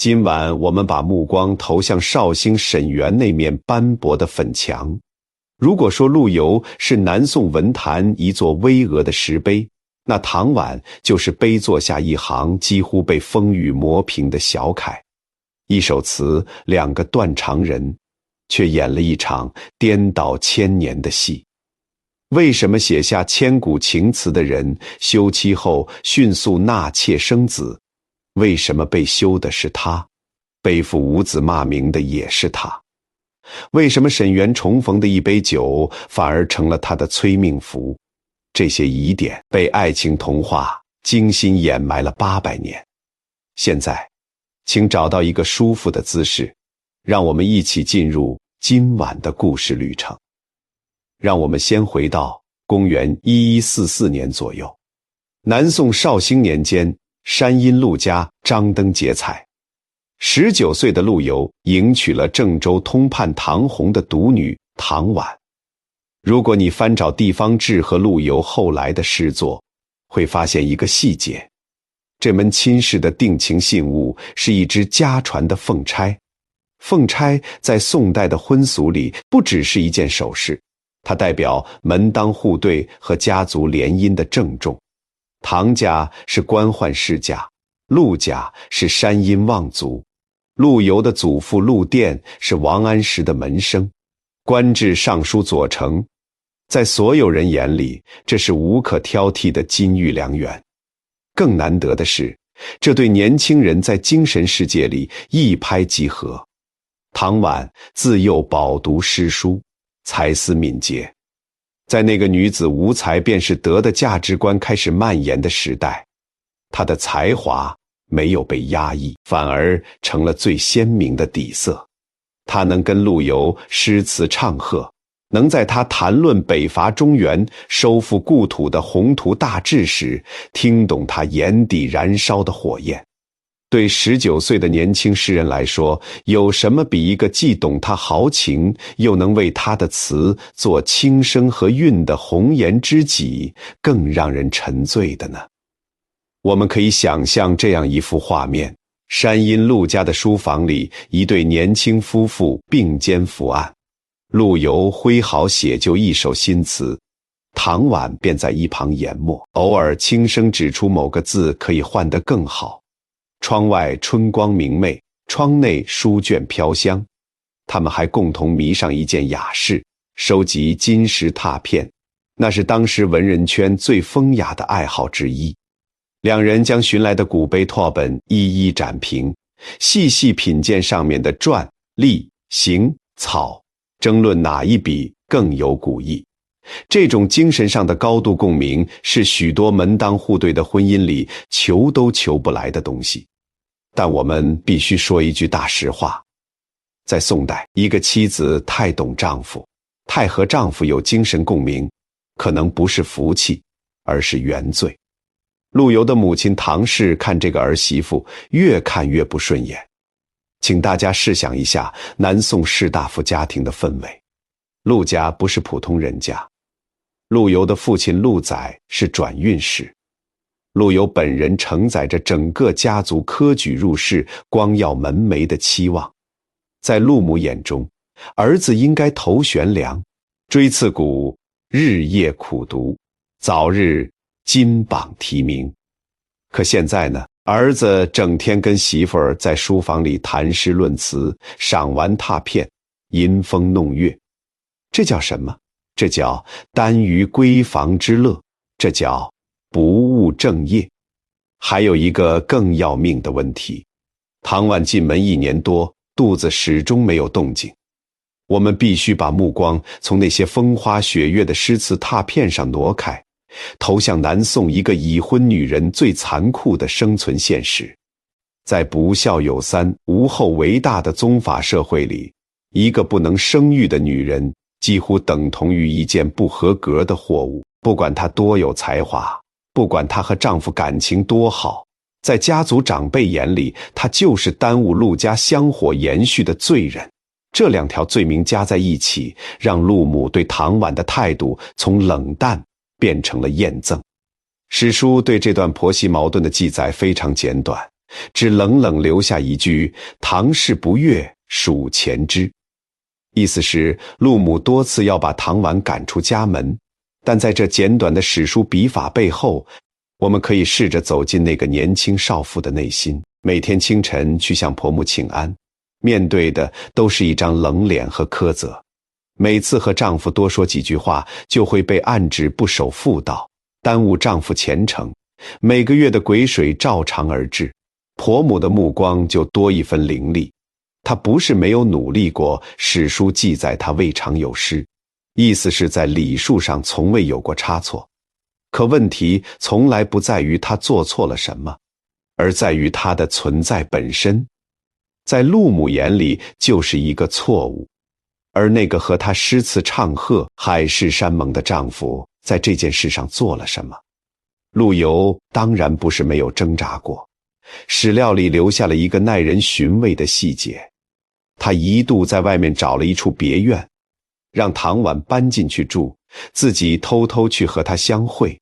今晚我们把目光投向绍兴沈园那面斑驳的粉墙。如果说陆游是南宋文坛一座巍峨的石碑，那唐婉就是碑座下一行几乎被风雨磨平的小楷。一首词，两个断肠人，却演了一场颠倒千年的戏。为什么写下千古情词的人休妻后迅速纳妾生子？为什么被休的是他，背负五子骂名的也是他？为什么沈园重逢的一杯酒反而成了他的催命符？这些疑点被爱情童话精心掩埋了800年。现在，请找到一个舒服的姿势，让我们一起进入今晚的故事旅程。让我们先回到公元1144年左右，南宋绍兴年间，山阴陆家张灯结彩。19岁的陆游迎娶了郑州通判唐洪的独女唐婉。如果你翻找地方志和陆游后来的诗作，会发现一个细节，这门亲事的定情信物是一只家传的凤钗。凤钗在宋代的婚俗里不只是一件首饰，它代表门当户对和家族联姻的郑重。唐家是官宦世家，陆家是山阴望族。陆游的祖父陆佃是王安石的门生，官至尚书左丞。在所有人眼里，这是无可挑剔的金玉良缘。更难得的是，这对年轻人在精神世界里一拍即合。唐婉自幼饱读诗书，才思敏捷。在那个女子无才便是德的价值观开始蔓延的时代，她的才华没有被压抑，反而成了最鲜明的底色。她能跟陆游诗词唱和，能在他谈论北伐中原、收复故土的宏图大志时，听懂他眼底燃烧的火焰。对19岁的年轻诗人来说，有什么比一个既懂他豪情，又能为他的词做轻声和韵的红颜知己更让人沉醉的呢？我们可以想象这样一幅画面：山阴陆家的书房里，一对年轻夫妇并肩伏案。陆游挥毫写就一首新词，唐婉便在一旁研墨，偶尔轻声指出某个字可以换得更好。窗外春光明媚，窗内书卷飘香。他们还共同迷上一件雅事，收集金石拓片，那是当时文人圈最风雅的爱好之一。两人将寻来的古碑拓本一一展评，细细品鉴上面的篆、隶、行、草，争论哪一笔更有古意。这种精神上的高度共鸣，是许多门当户对的婚姻里求都求不来的东西。但我们必须说一句大实话，在宋代，一个妻子太懂丈夫，太和丈夫有精神共鸣，可能不是福气，而是原罪。陆游的母亲唐氏看这个儿媳妇越看越不顺眼。请大家试想一下南宋士大夫家庭的氛围。陆家不是普通人家，陆游的父亲陆载是转运使，陆游本人承载着整个家族科举入仕、光耀门楣的期望。在陆母眼中，儿子应该头悬梁，锥刺股，日夜苦读，早日金榜题名。可现在呢，儿子整天跟媳妇儿在书房里谈诗论词，赏玩踏片，吟风弄月。这叫什么？这叫耽于闺房之乐，这叫不务正业。还有一个更要命的问题，唐婉进门1年多，肚子始终没有动静。我们必须把目光从那些风花雪月的诗词拓片上挪开，投向南宋一个已婚女人最残酷的生存现实。在不孝有三、无后为大的宗法社会里，一个不能生育的女人几乎等同于一件不合格的货物。不管她多有才华，不管她和丈夫感情多好，在家族长辈眼里，她就是耽误陆家香火延续的罪人。这2条罪名加在一起，让陆母对唐婉的态度从冷淡变成了厌憎。史书对这段婆媳矛盾的记载非常简短，只冷冷留下一句唐氏不悦，属前之。意思是陆母多次要把唐婉赶出家门，但在这简短的史书笔法背后，我们可以试着走进那个年轻少妇的内心。每天清晨去向婆母请安，面对的都是一张冷脸和苛责。每次和丈夫多说几句话，就会被暗指不守妇道，耽误丈夫前程。每个月的癸水照常而至，婆母的目光就多一分凌厉。她不是没有努力过，史书记载她未尝有失，意思是在礼数上从未有过差错。可问题从来不在于她做错了什么，而在于她的存在本身，在陆母眼里就是一个错误。而那个和她诗词唱和、海誓山盟的丈夫，在这件事上做了什么？陆游当然不是没有挣扎过，史料里留下了一个耐人寻味的细节。他一度在外面找了一处别院，让唐婉搬进去住，自己偷偷去和她相会。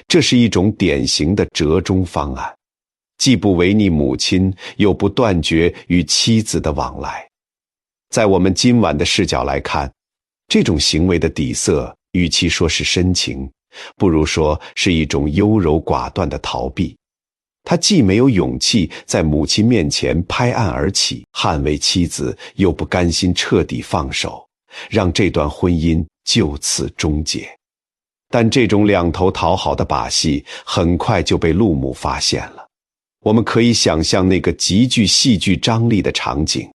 这是一种典型的折中方案，既不违逆母亲，又不断绝与妻子的往来。在我们今晚的视角来看，这种行为的底色，与其说是深情，不如说是一种优柔寡断的逃避。他既没有勇气在母亲面前拍案而起，捍卫妻子，又不甘心彻底放手，让这段婚姻就此终结。但这种两头讨好的把戏很快就被陆母发现了。我们可以想象那个极具戏剧张力的场景。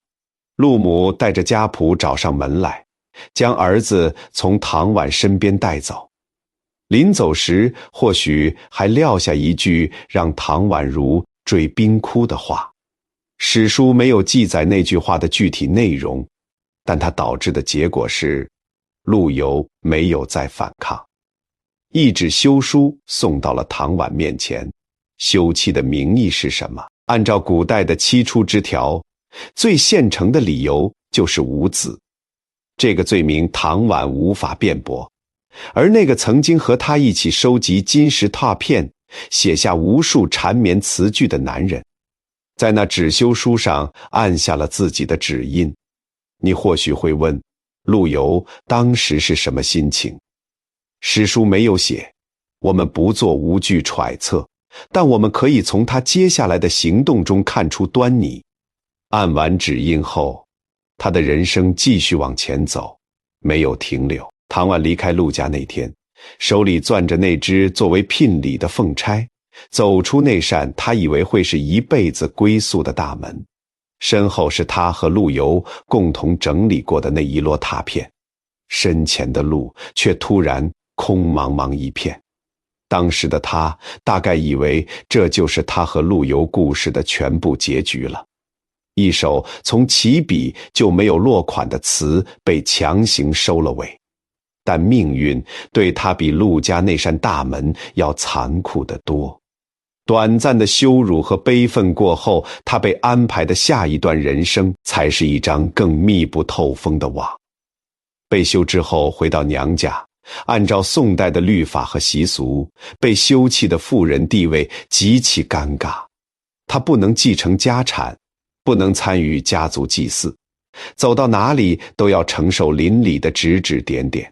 陆母带着家仆找上门来，将儿子从唐婉身边带走。临走时，或许还撂下一句让唐婉如坠冰窟的话。史书没有记载那句话的具体内容，但它导致的结果是，陆游没有再反抗。一纸休书送到了唐婉面前。休妻的名义是什么？按照古代的七出之条，最现成的理由就是无子。这个罪名唐婉无法辩驳。而那个曾经和他一起收集金石拓片，写下无数缠绵词句的男人，在那纸休书上按下了自己的指印。你或许会问，陆游当时是什么心情？史书没有写，我们不做无据揣测，但我们可以从他接下来的行动中看出端倪。按完指印后，他的人生继续往前走，没有停留。唐婉离开陆家那天，手里攥着那只作为聘礼的凤钗，走出那扇他以为会是一辈子归宿的大门。身后是他和陆游共同整理过的那一摞拓片，身前的路却突然空茫茫一片。当时的他大概以为这就是他和陆游故事的全部结局了。一首从起笔就没有落款的词被强行收了尾。但命运对他比陆家那扇大门要残酷得多。短暂的羞辱和悲愤过后，他被安排的下一段人生才是一张更密不透风的网。被休之后回到娘家，按照宋代的律法和习俗，被休弃的妇人地位极其尴尬。她不能继承家产，不能参与家族祭祀，走到哪里都要承受邻里的指指点点。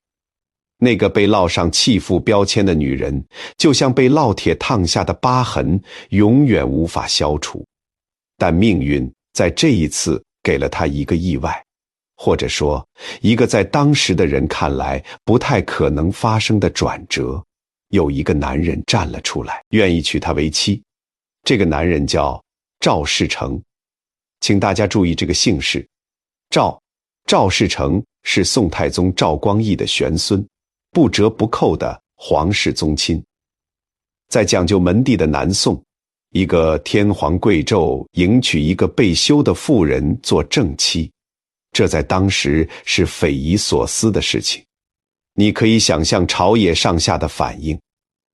那个被烙上弃妇标签的女人，就像被烙铁烫下的疤痕，永远无法消除。但命运在这一次给了她一个意外，或者说，一个在当时的人看来不太可能发生的转折。有一个男人站了出来，愿意娶她为妻。这个男人叫赵世成。请大家注意这个姓氏，赵世成是宋太宗赵光义的玄孙，不折不扣的皇室宗亲。在讲究门第的南宋，一个天皇贵胄迎娶一个被休的妇人做正妻，这在当时是匪夷所思的事情。你可以想象朝野上下的反应，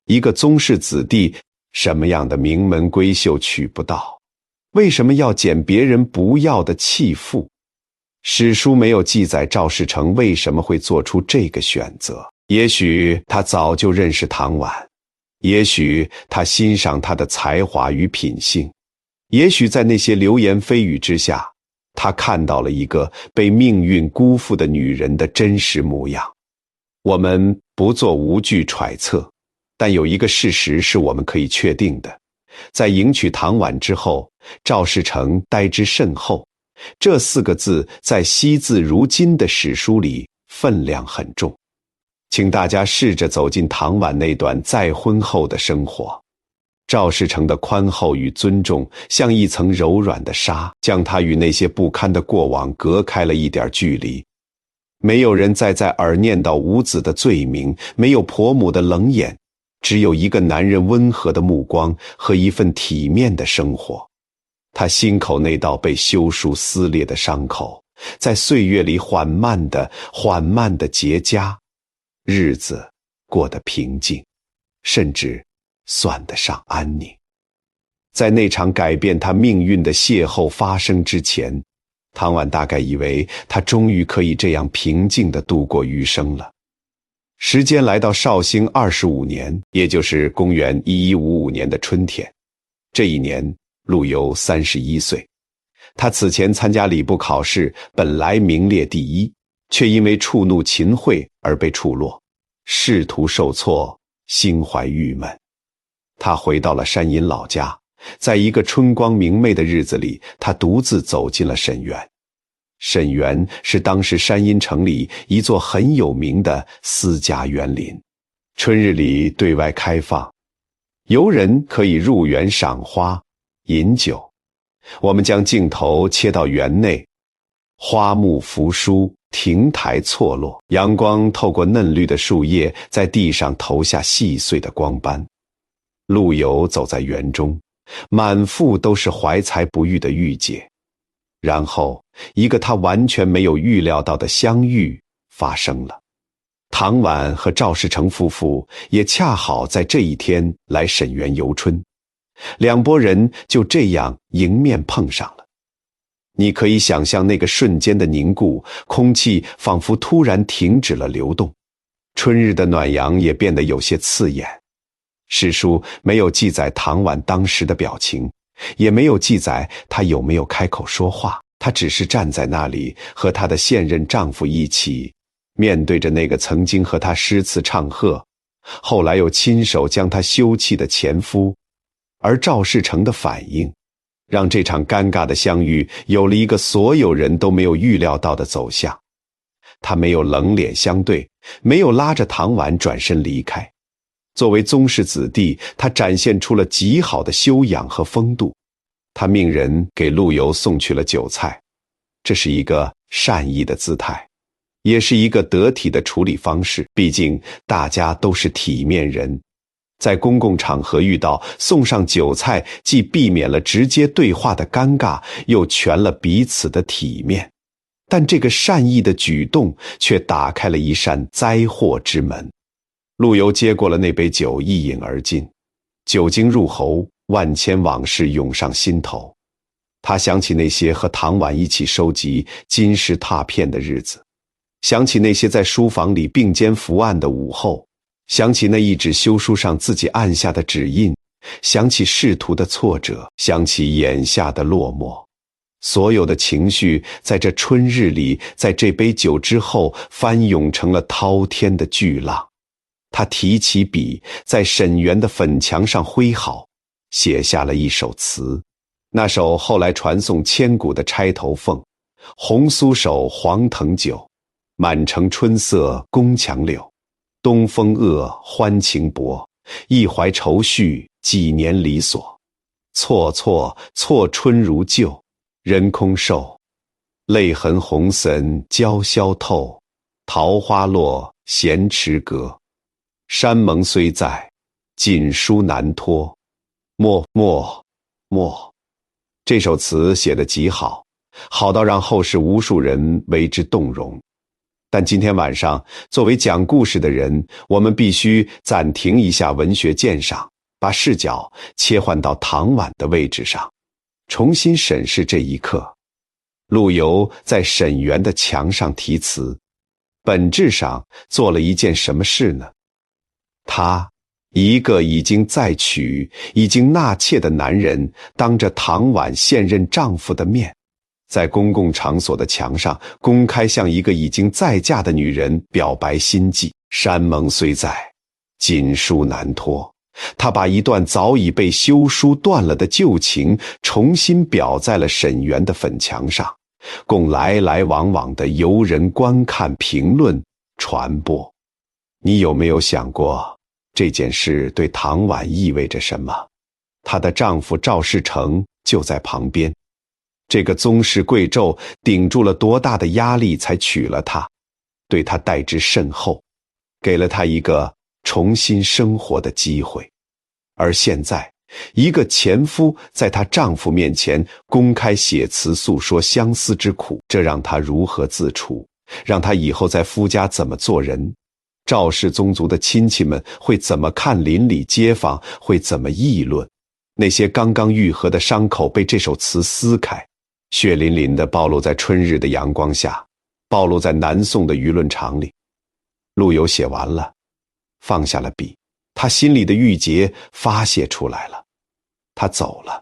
一个宗室子弟什么样的名门闺秀娶不到，为什么要捡别人不要的弃妇？史书没有记载赵世成为什么会做出这个选择。也许他早就认识唐婉，也许他欣赏她的才华与品性，也许在那些流言蜚语之下，他看到了一个被命运辜负的女人的真实模样。我们不做无据揣测，但有一个事实是我们可以确定的，在迎娶唐婉之后，赵世成待之甚厚，这4个字在惜字如金的史书里分量很重。请大家试着走进唐婉那段再婚后的生活。赵世成的宽厚与尊重像一层柔软的纱，将他与那些不堪的过往隔开了一点距离。没有人再在耳念叨无子的罪名，没有婆母的冷眼，只有一个男人温和的目光和一份体面的生活。他心口那道被修书撕裂的伤口，在岁月里缓慢地结痂，日子过得平静，甚至算得上安宁。在那场改变他命运的邂逅发生之前，唐婉大概以为他终于可以这样平静地度过余生了。时间来到绍兴25年，也就是公元1155年的春天。这一年，陆游31岁。他此前参加礼部考试，本来名列第一，却因为触怒秦桧而被处落，仕途受挫，心怀郁闷。他回到了山阴老家，在一个春光明媚的日子里，他独自走进了沈园。沈园是当时山阴城里一座很有名的私家园林，春日里对外开放，游人可以入园赏花、饮酒。我们将镜头切到园内，花木扶疏，亭台错落，阳光透过嫩绿的树叶，在地上投下细碎的光斑。陆游走在园中，满腹都是怀才不遇的郁结。然后，一个他完全没有预料到的相遇发生了。唐婉和赵世成夫妇也恰好在这一天来沈园游春，两拨人就这样迎面碰上了。你可以想象那个瞬间的凝固，空气仿佛突然停止了流动，春日的暖阳也变得有些刺眼。史书没有记载唐婉当时的表情，也没有记载她有没有开口说话，她只是站在那里，和她的现任丈夫一起，面对着那个曾经和她诗词唱和，后来又亲手将她休弃的前夫。而赵世成的反应，让这场尴尬的相遇有了一个所有人都没有预料到的走向。他没有冷脸相对，没有拉着唐婉转身离开。作为宗室子弟，他展现出了极好的修养和风度。他命人给陆游送去了酒菜，这是一个善意的姿态，也是一个得体的处理方式。毕竟大家都是体面人，在公共场合遇到，送上酒菜，既避免了直接对话的尴尬，又全了彼此的体面。但这个善意的举动却打开了一扇灾祸之门。陆游接过了那杯酒，一饮而尽，酒精入喉，万千往事涌上心头。他想起那些和唐婉一起收集金石拓片的日子，想起那些在书房里并肩伏案的午后，想起那一纸休书上自己按下的指印，想起仕途的挫折，想起眼下的落寞。所有的情绪在这春日里，在这杯酒之后翻涌成了滔天的巨浪。他提起笔，在沈园的粉墙上挥毫，写下了一首词。那首后来传颂千古的《钗头凤》：红酥手，黄藤酒，满城春色宫墙柳。东风恶，欢情薄，一怀愁绪，几年离索。错错错春如旧，人空瘦。泪痕红森鲛绡透，桃花落，闲池阁。山盟虽在，锦书难托。莫。这首词写得极好，好到让后世无数人为之动容。但今天晚上，作为讲故事的人，我们必须暂停一下文学鉴赏，把视角切换到唐婉的位置上，重新审视这一刻。陆游在沈园的墙上题词，本质上做了一件什么事呢？他一个已经再娶、已经纳妾的男人，当着唐婉现任丈夫的面，在公共场所的墙上公开向一个已经再嫁的女人表白心迹。山盟虽在，锦书难托。他把一段早已被修书断了的旧情重新裱在了沈园的粉墙上，供来来往往的游人观看、评论、传播。你有没有想过，这件事对唐婉意味着什么？她的丈夫赵世成就在旁边，这个宗室贵胄顶住了多大的压力才娶了她，对她待之甚厚，给了她一个重新生活的机会。而现在，一个前夫在她丈夫面前公开写词诉说相思之苦，这让她如何自处？让她以后在夫家怎么做人？赵氏宗族的亲戚们会怎么看？邻里街坊会怎么议论？那些刚刚愈合的伤口被这首词撕开，血淋淋地暴露在春日的阳光下，暴露在南宋的舆论场里。陆游写完了，放下了笔，他心里的郁结发泄出来了。他走了，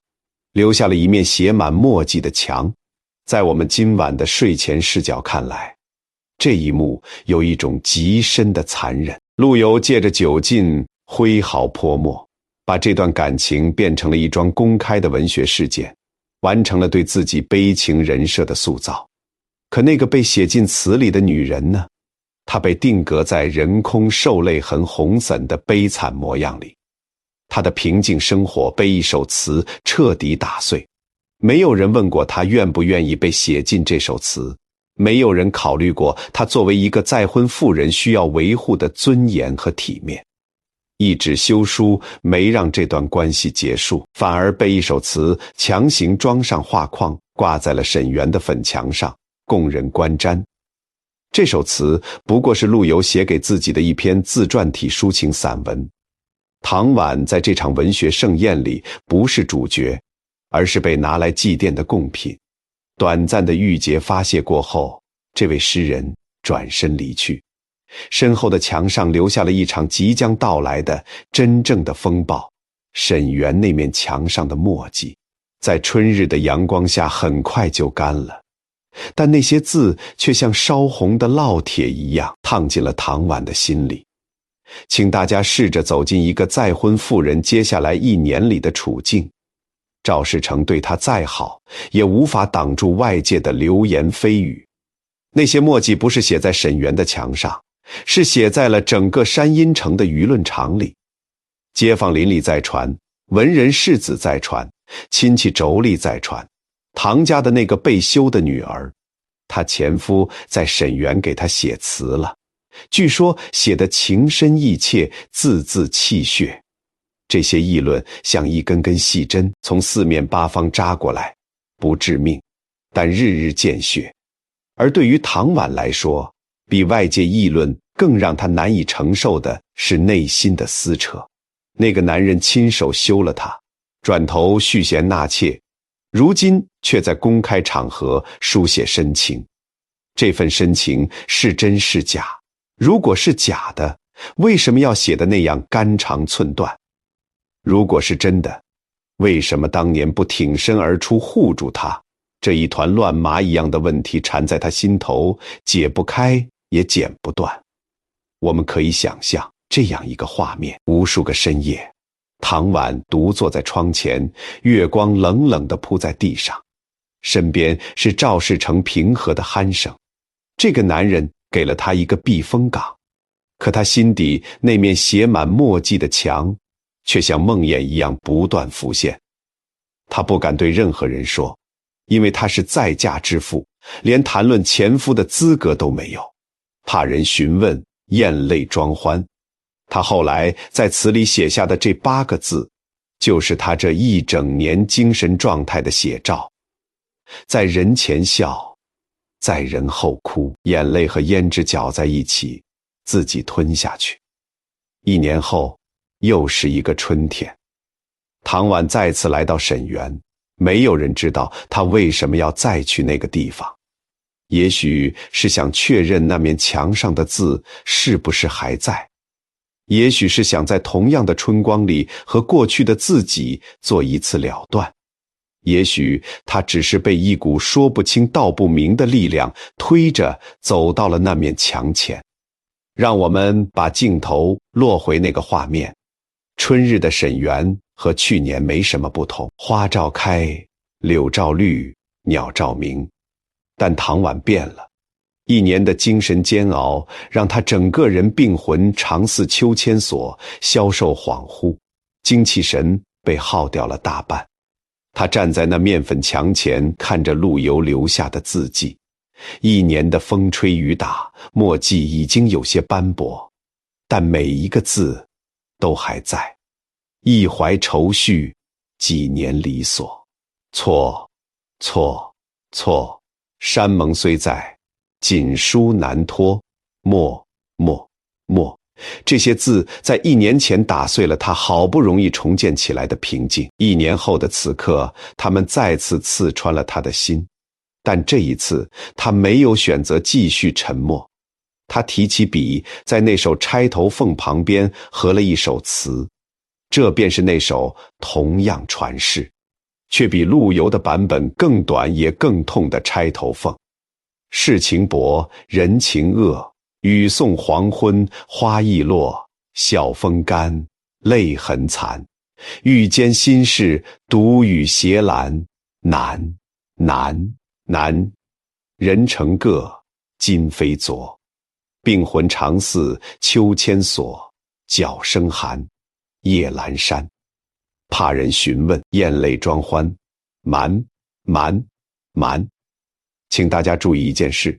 留下了一面写满墨迹的墙。在我们今晚的睡前视角看来，这一幕有一种极深的残忍。陆游借着酒劲挥毫泼墨，把这段感情变成了一桩公开的文学事件，完成了对自己悲情人设的塑造。可那个被写进词里的女人呢？她被定格在人空受泪痕红粉的悲惨模样里，她的平静生活被一首词彻底打碎。没有人问过她愿不愿意被写进这首词，没有人考虑过她作为一个再婚妇人需要维护的尊严和体面。一纸休书没让这段关系结束，反而被一首词强行装上画框，挂在了沈园的粉墙上，供人观瞻。这首词不过是陆游写给自己的一篇自传体抒情散文。唐婉在这场文学盛宴里不是主角，而是被拿来祭奠的贡品。短暂的郁结发泄过后，这位诗人转身离去，身后的墙上留下了一场即将到来的真正的风暴。沈园那面墙上的墨迹，在春日的阳光下很快就干了，但那些字却像烧红的烙铁一样烫进了唐婉的心里。请大家试着走进一个再婚妇人接下来1年里的处境。赵世成对她再好，也无法挡住外界的流言蜚语。那些墨迹不是写在沈园的墙上，是写在了整个山阴城的舆论场里。街坊邻里在传，文人士子在传，亲戚妯娌在传。唐家的那个被休的女儿，她前夫在沈园给她写词了，据说写得情深意切，字字泣血。这些议论像一根根细针，从四面八方扎过来，不致命，但日日见血。而对于唐婉来说，比外界议论更让她难以承受的是内心的撕扯。那个男人亲手休了她，转头续弦纳妾，如今却在公开场合书写深情。这份深情是真是假？如果是假的，为什么要写得那样肝肠寸断？如果是真的，为什么当年不挺身而出护住他？这一团乱麻一样的问题缠在他心头，解不开也剪不断。我们可以想象这样一个画面：无数个深夜，唐婉独坐在窗前，月光冷冷地铺在地上，身边是赵世成平和的鼾声。这个男人给了他一个避风港，可他心底那面写满墨迹的墙却像梦魇一样不断浮现。他不敢对任何人说，因为他是再嫁之妇，连谈论前夫的资格都没有，怕人询问，咽泪装欢。他后来在词里写下的这8个字，就是他这一整年精神状态的写照。在人前笑，在人后哭，眼泪和胭脂搅在一起，自己吞下去。1年后，又是一个春天，唐婉再次来到沈园，没有人知道她为什么要再去那个地方。也许是想确认那面墙上的字是不是还在，也许是想在同样的春光里和过去的自己做一次了断，也许他只是被一股说不清道不明的力量推着走到了那面墙前。让我们把镜头落回那个画面，春日的沈园和去年没什么不同，花照开，柳照绿，鸟照鸣。但唐婉变了，一年的精神煎熬让他整个人病魂常似秋千索，消瘦恍惚，精气神被耗掉了大半。他站在那面粉墙前，看着陆游留下的字迹，一年的风吹雨打，墨迹已经有些斑驳，但每一个字都还在。一怀愁绪，几年离索。错，错，错，山盟虽在，锦书难托。默，默，默。这些字在一年前打碎了他好不容易重建起来的平静，一年后的此刻，他们再次刺穿了他的心。但这一次，他没有选择继续沉默。他提起笔，在那首《钗头凤》旁边合了一首词，这便是那首同样传世，却比陆游的版本更短也更痛的《钗头凤》。世情薄，人情恶，雨送黄昏，花易落，晓风干，泪痕残。欲笺心事，独语斜阑，难，难，难。人成各，今非昨。病魂常似秋千索，角声寒，夜阑珊。怕人询问，咽泪装欢，瞒，瞒，瞒。请大家注意一件事，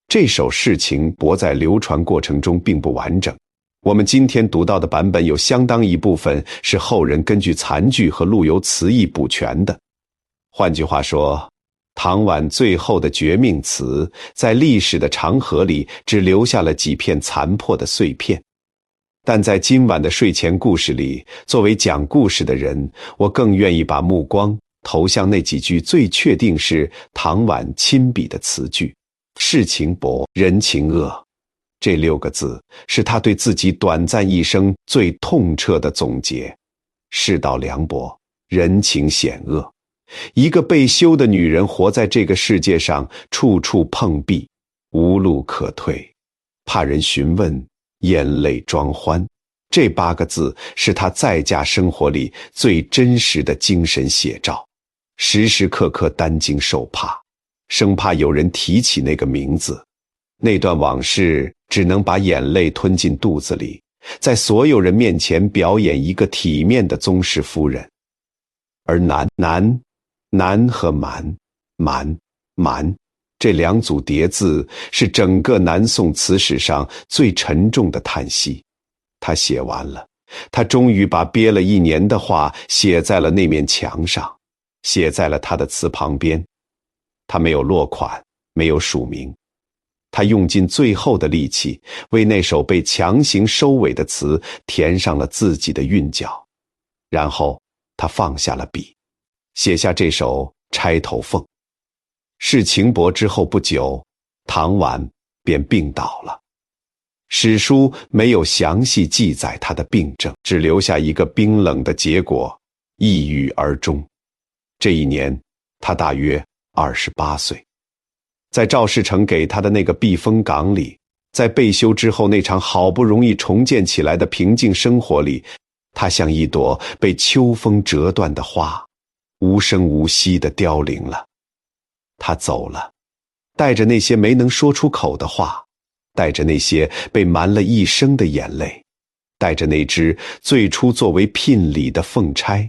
这首世情薄在流传过程中并不完整，我们今天读到的版本有相当一部分是后人根据残句和陆游词意补全的。换句话说，唐婉最后的绝命词在历史的长河里只留下了几片残破的碎片。但在今晚的睡前故事里，作为讲故事的人，我更愿意把目光投向那几句最确定是唐婉亲笔的词句。世情薄，人情恶，这6个字是他对自己短暂一生最痛彻的总结。世道凉薄，人情险恶，一个被休的女人活在这个世界上，处处碰壁，无路可退，怕人询问，咽泪装欢。这8个字是她在家生活里最真实的精神写照，时时刻刻担惊受怕，生怕有人提起那个名字。那段往事只能把眼泪吞进肚子里，在所有人面前表演一个体面的宗室夫人。而难和瞒这2组叠字是整个南宋词史上最沉重的叹息。他写完了，他终于把憋了1年的话写在了那面墙上，写在了他的词旁边。他没有落款，没有署名，他用尽最后的力气，为那首被强行收尾的词填上了自己的韵脚。然后他放下了笔，写下这首《钗头凤》。世情薄之后不久，唐婉便病倒了。史书没有详细记载他的病症，只留下一个冰冷的结果，抑郁而终。这一年，他大约28岁。在赵世成给他的那个避风港里，在被休之后那场好不容易重建起来的平静生活里，他像一朵被秋风折断的花，无声无息地凋零了。他走了，带着那些没能说出口的话，带着那些被瞒了一生的眼泪，带着那只最初作为聘礼的凤钗。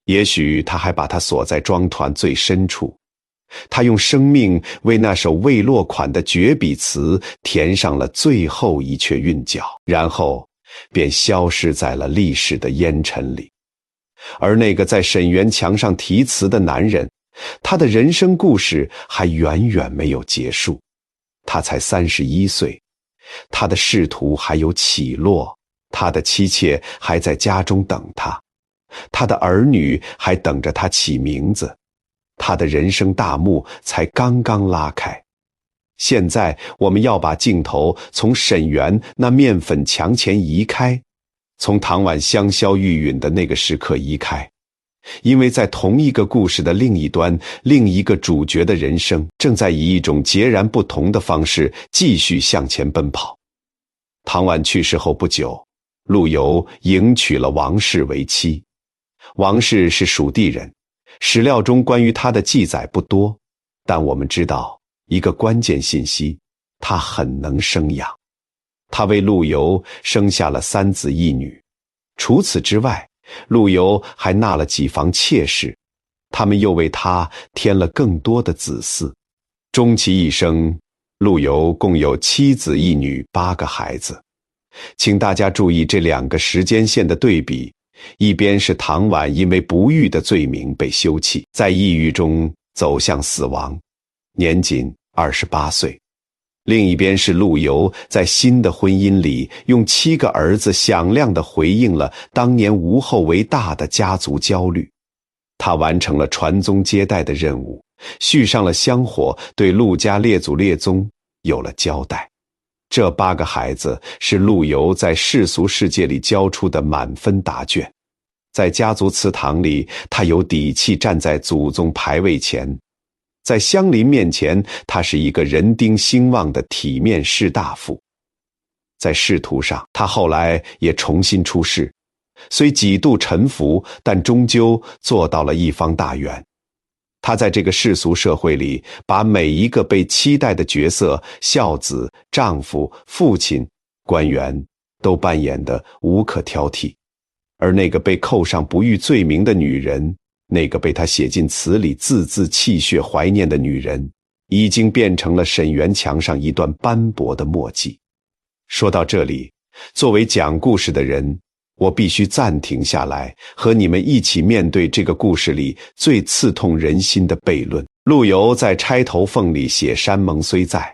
也许他还把它锁在庄团最深处，他用生命为那首未落款的绝笔词填上了最后一阙韵脚，然后便消失在了历史的烟尘里。而那个在沈园墙上题词的男人，他的人生故事还远远没有结束。他才31岁，他的仕途还有起落，他的妻妾还在家中等他，他的儿女还等着他起名字，他的人生大幕才刚刚拉开。现在我们要把镜头从沈园那面粉墙前移开，从唐婉香消玉殒的那个时刻移开，因为在同一个故事的另一端，另一个主角的人生正在以一种截然不同的方式继续向前奔跑。唐婉去世后不久，陆游迎娶了王氏为妻。王氏是蜀地人，史料中关于他的记载不多，但我们知道一个关键信息，他很能生养。他为陆游生下了3子1女。除此之外，陆游还纳了几房妾室，他们又为他添了更多的子嗣。终其一生，陆游共有7子1女8个孩子。请大家注意这2个时间线的对比，一边是唐婉因为不育的罪名被休弃，在抑郁中走向死亡，年仅28岁。另一边是陆游在新的婚姻里用7个儿子响亮地回应了当年无后为大的家族焦虑。他完成了传宗接代的任务，续上了香火，对陆家列祖列宗有了交代。这8个孩子是陆游在世俗世界里交出的满分答卷。在家族祠堂里，他有底气站在祖宗牌位前。在乡邻面前，他是一个人丁兴旺的体面士大夫。在仕途上，他后来也重新出仕，虽几度沉浮，但终究做到了一方大员。他在这个世俗社会里，把每一个被期待的角色，孝子、丈夫、父亲、官员，都扮演得无可挑剔。而那个被扣上不育罪名的女人，那个被他写进词里字字泣血怀念的女人，已经变成了沈园墙上一段斑驳的墨迹。说到这里，作为讲故事的人，我必须暂停下来，和你们一起面对这个故事里最刺痛人心的悖论。陆游在钗头凤里写山盟虽在，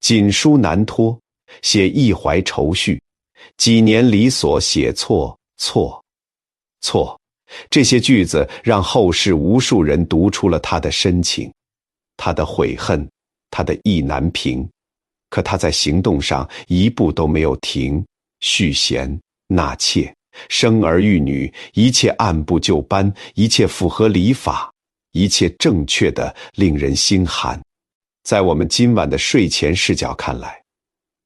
锦书难托，写一怀愁绪，几年离所写错错错。这些句子让后世无数人读出了他的深情，他的悔恨，他的意难平。可他在行动上一步都没有停，续弦纳妾，生儿育女，一切按部就班，一切符合礼法，一切正确的令人心寒。在我们今晚的睡前视角看来，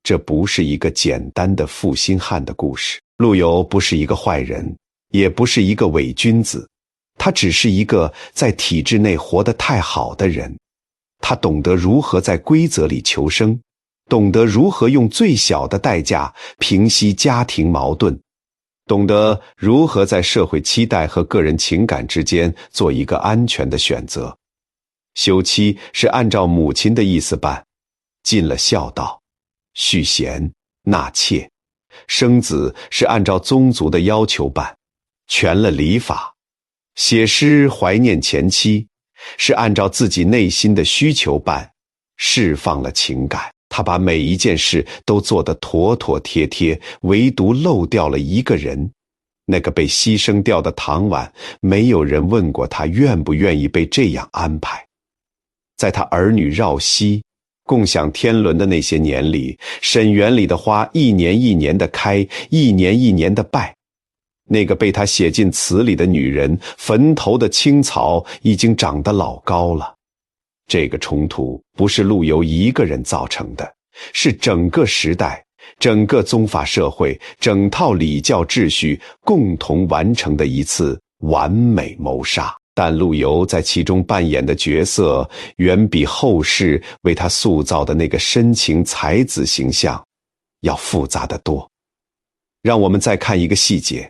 这不是一个简单的负心汉的故事。陆游不是一个坏人，也不是一个伪君子，他只是一个在体制内活得太好的人。他懂得如何在规则里求生，懂得如何用最小的代价平息家庭矛盾，懂得如何在社会期待和个人情感之间做一个安全的选择。休妻是按照母亲的意思办，尽了孝道；续弦纳妾；生子是按照宗族的要求办，全了礼法；写诗怀念前妻，是按照自己内心的需求办，释放了情感。他把每一件事都做得妥妥帖帖，唯独漏掉了一个人，那个被牺牲掉的唐婉。没有人问过他愿不愿意被这样安排。在他儿女绕膝共享天伦的那些年里，沈园里的花一年一年的开，一年一年的败。那个被他写进词里的女人，坟头的青草已经长得老高了。这个冲突不是陆游一个人造成的，是整个时代、整个宗法社会、整套礼教秩序共同完成的一次完美谋杀。但陆游在其中扮演的角色，远比后世为他塑造的那个深情才子形象要复杂得多。让我们再看一个细节，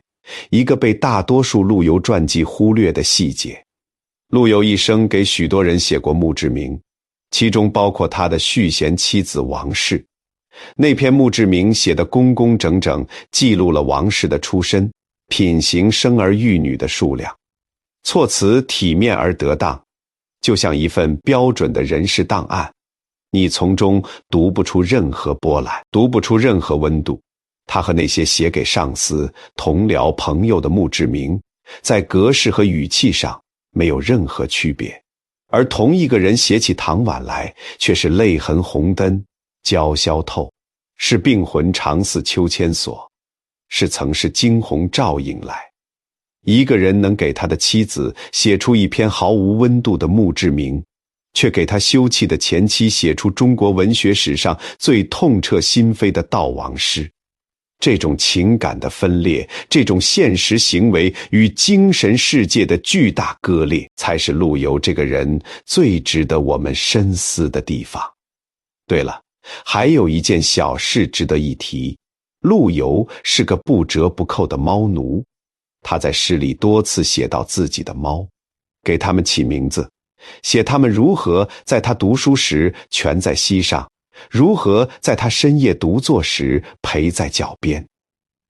一个被大多数陆游传记忽略的细节。陆游一生给许多人写过墓志铭，其中包括他的续弦妻子王氏。那篇墓志铭写得工工整整，记录了王氏的出身、品行、生儿育女的数量，措辞体面而得当，就像一份标准的人事档案。你从中读不出任何波澜，读不出任何温度。他和那些写给上司、同僚、朋友的墓志铭，在格式和语气上没有任何区别，而同一个人写起唐婉来，却是泪痕红灯，娇消透，是病魂常似秋千索。曾是惊鸿照影来。一个人能给他的妻子写出一篇毫无温度的墓志铭，却给他休憩的前妻写出中国文学史上最痛彻心扉的悼亡诗。这种情感的分裂，这种现实行为与精神世界的巨大割裂，才是陆游这个人最值得我们深思的地方。对了，还有一件小事值得一提，陆游是个不折不扣的猫奴。他在诗里多次写到自己的猫，给他们起名字，写他们如何在他读书时蜷在膝上，如何在他深夜独坐时陪在脚边。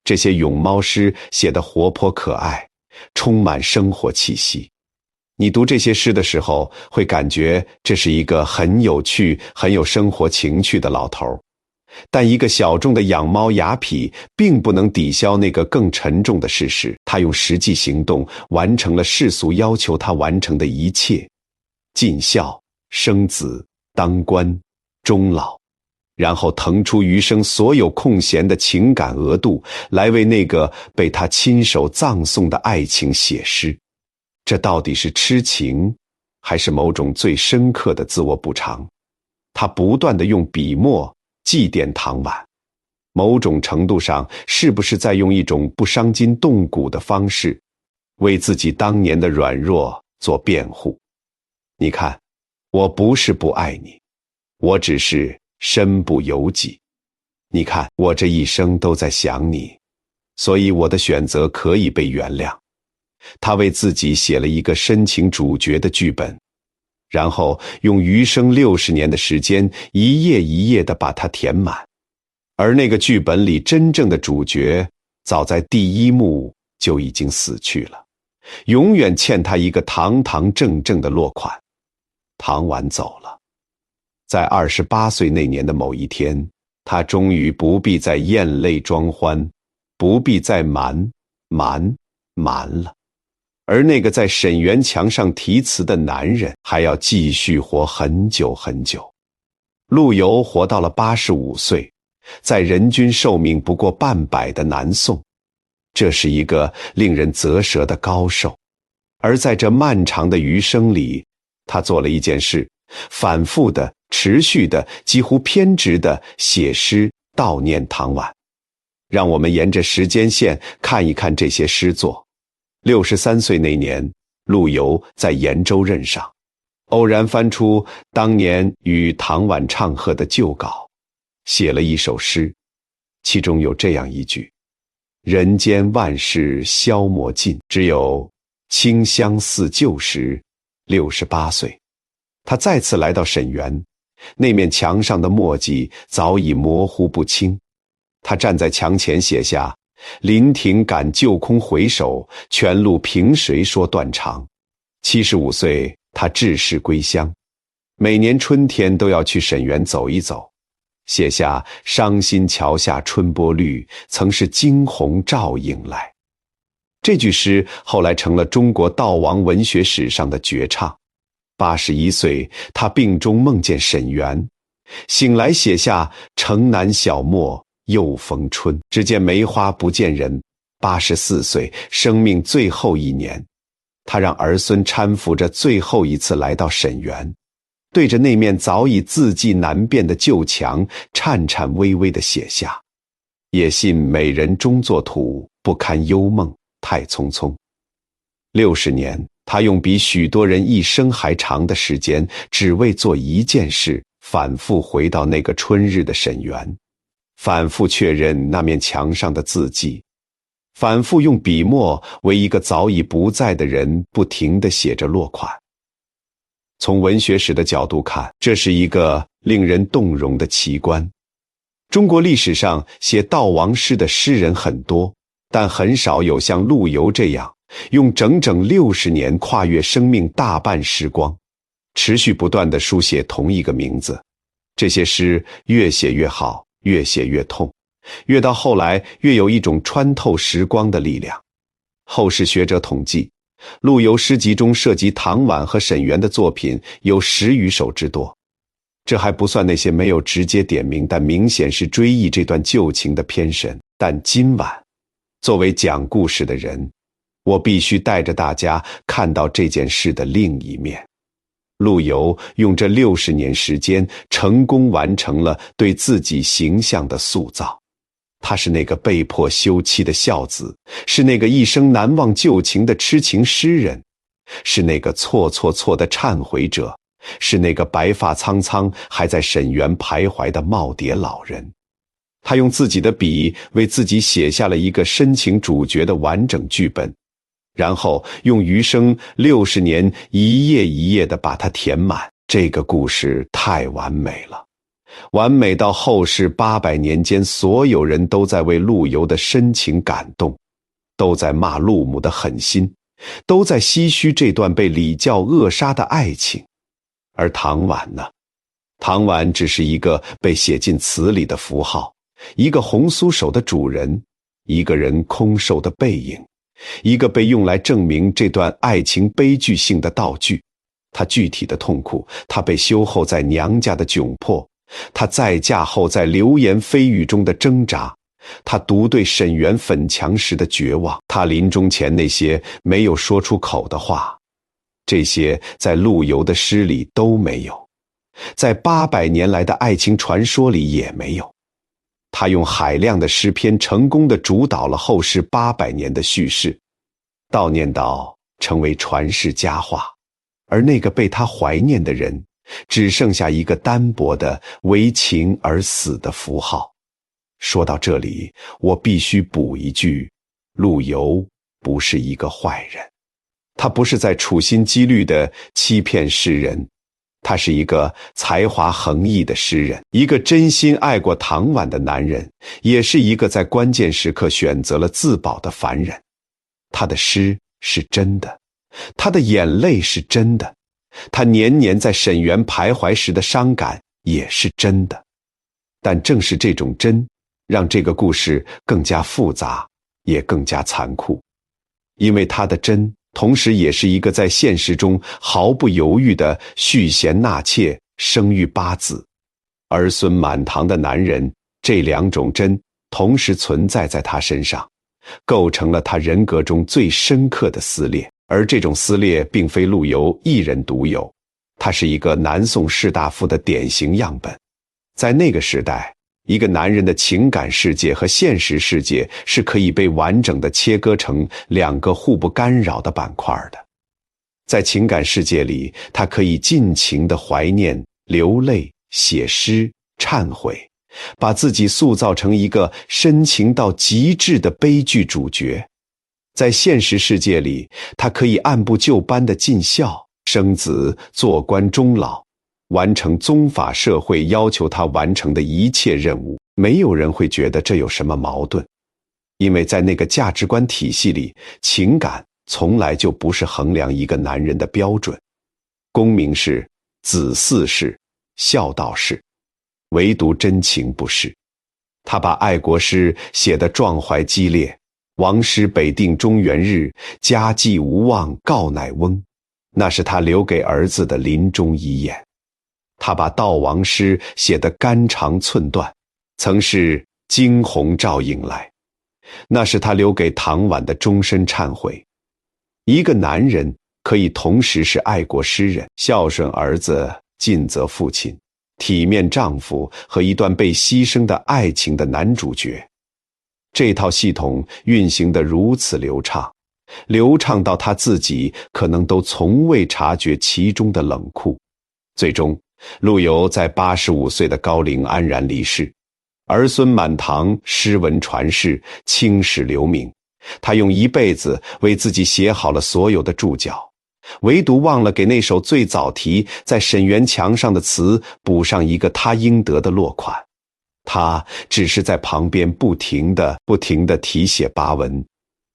这些咏猫诗写得活泼可爱，充满生活气息。你读这些诗的时候，会感觉这是一个很有趣、很有生活情趣的老头。但一个小众的养猫雅痞并不能抵消那个更沉重的事实，他用实际行动完成了世俗要求他完成的一切：尽孝、生子、当官、终老，然后腾出余生所有空闲的情感额度，来为那个被他亲手葬送的爱情写诗。这到底是痴情，还是某种最深刻的自我补偿？他不断地用笔墨祭奠唐婉，某种程度上是不是在用一种不伤筋动骨的方式，为自己当年的软弱做辩护？你看，我不是不爱你，我只是身不由己。你看，我这一生都在想你，所以我的选择可以被原谅。他为自己写了一个深情主角的剧本，然后用余生60年的时间，一页一页地把它填满。而那个剧本里真正的主角，早在第一幕就已经死去了，永远欠他一个堂堂正正的落款。唐婉走了，在28岁那年的某一天，他终于不必再咽泪装欢，不必再瞒了。而那个在沈园墙上题词的男人，还要继续活很久很久。陆游活到了85岁，在人均寿命不过半百的南宋，这是一个令人啧舌的高寿。而在这漫长的余生里，他做了一件事，反复的、持续的、几乎偏执的写诗悼念唐婉。让我们沿着时间线看一看这些诗作。63岁那年，陆游在延州任上，偶然翻出当年与唐婉唱和的旧稿，写了一首诗，其中有这样一句：人间万事消磨尽，只有清香似旧时68岁。他再次来到沈园，那面墙上的墨迹早已模糊不清。他站在墙前写下：临亭感旧空回首，泉路凭谁说断肠。75岁，他致仕归乡，每年春天都要去沈园走一走，写下伤心桥下春波绿，曾是惊鸿照影来。这句诗后来成了中国悼亡文学史上的绝唱。81岁，他病中梦见沈园，醒来写下城南小陌又逢春，只见梅花不见人。84岁，生命最后一年，他让儿孙搀扶着最后一次来到沈园，对着那面早已字迹难辨的旧墙，颤颤巍巍地写下：也信美人终作土，不堪幽梦太匆匆。60年，他用比许多人一生还长的时间，只为做一件事，反复回到那个春日的沈园，反复确认那面墙上的字迹，反复用笔墨为一个早已不在的人不停地写着落款。从文学史的角度看，这是一个令人动容的奇观。中国历史上写悼亡诗的诗人很多，但很少有像陆游这样用整整60年跨越生命大半时光，持续不断地书写同一个名字。这些诗越写越好，越写越痛，越到后来越有一种穿透时光的力量。后世学者统计，陆游诗集中涉及唐婉和沈园的作品有10余首之多。这还不算那些没有直接点名但明显是追忆这段旧情的篇神。但今晚作为讲故事的人，我必须带着大家看到这件事的另一面。陆游用这60年时间，成功完成了对自己形象的塑造。他是那个被迫休妻的孝子，是那个一生难忘旧情的痴情诗人，是那个错的忏悔者，是那个白发苍苍还在沈园徘徊的耄耋老人。他用自己的笔为自己写下了一个深情主角的完整剧本，然后用余生60年一页一页地把它填满。这个故事太完美了，完美到后世800年间，所有人都在为陆游的深情感动，都在骂陆母的狠心，都在唏嘘这段被礼教扼杀的爱情。而唐婉呢？唐婉只是一个被写进词里的符号，一个红酥手的主人，一个人空瘦的背影，一个被用来证明这段爱情悲剧性的道具。她具体的痛苦，她被休后在娘家的窘迫，她再嫁后在流言蜚语中的挣扎，她独对沈园粉墙时的绝望，她临终前那些没有说出口的话，这些在陆游的诗里都没有，在800年来的爱情传说里也没有。他用海量的诗篇成功地主导了后世800年的叙事，悼念到成为传世佳话，而那个被他怀念的人，只剩下一个单薄的为情而死的符号。说到这里，我必须补一句，陆游不是一个坏人，他不是在处心积虑地欺骗世人，他是一个才华横溢的诗人，一个真心爱过唐婉的男人，也是一个在关键时刻选择了自保的凡人。他的诗是真的，他的眼泪是真的，他年年在沈园徘徊时的伤感也是真的。但正是这种真，让这个故事更加复杂，也更加残酷。因为他的真，同时也是一个在现实中毫不犹豫的续弦纳妾，生育8子，儿孙满堂的男人，这2种真同时存在在他身上，构成了他人格中最深刻的撕裂。而这种撕裂并非陆游一人独有，他是一个南宋士大夫的典型样本。在那个时代，一个男人的情感世界和现实世界是可以被完整地切割成2个互不干扰的板块的。在情感世界里，他可以尽情地怀念、流泪、写诗、忏悔，把自己塑造成一个深情到极致的悲剧主角。在现实世界里，他可以按部就班地尽孝、生子、做官终老，完成宗法社会要求他完成的一切任务。没有人会觉得这有什么矛盾，因为在那个价值观体系里，情感从来就不是衡量一个男人的标准。功名是，子嗣是，孝道是，唯独真情不是。他把爱国诗写得壮怀激烈，王师北定中原日，家祭无忘告乃翁，那是他留给儿子的临终遗言。他把悼亡诗写得肝肠寸断，曾是惊鸿照影来，那是他留给唐婉的终身忏悔。一个男人可以同时是爱国诗人、孝顺儿子、尽责父亲、体面丈夫和一段被牺牲的爱情的男主角。这套系统运行得如此流畅，流畅到他自己可能都从未察觉其中的冷酷。最终，陆游在85岁的高龄安然离世，儿孙满堂，诗文传世，青史留名。他用一辈子为自己写好了所有的注脚，唯独忘了给那首最早题在沈园墙上的词补上一个他应得的落款。他只是在旁边不停地题写跋文，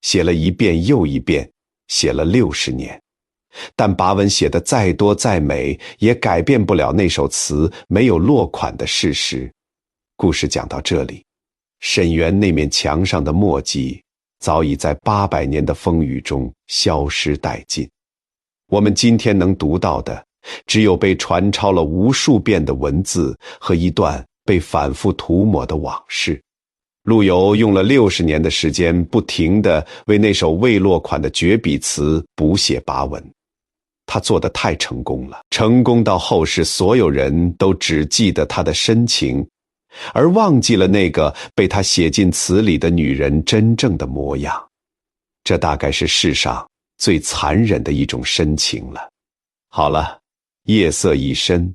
写了一遍又一遍，写了60年。但跋文写得再多再美，也改变不了那首词没有落款的事实。故事讲到这里，沈园那面墙上的墨迹早已在800年的风雨中消失殆尽。我们今天能读到的，只有被传抄了无数遍的文字和一段被反复涂抹的往事。陆游用了60年的时间，不停地为那首未落款的绝笔词补写跋文。他做得太成功了，成功到后世所有人都只记得他的深情，而忘记了那个被他写进词里的女人真正的模样。这大概是世上最残忍的一种深情了。好了，夜色已深，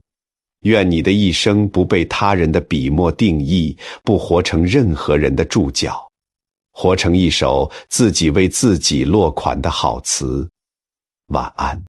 愿你的一生不被他人的笔墨定义，不活成任何人的注脚，活成一首自己为自己落款的好词。晚安。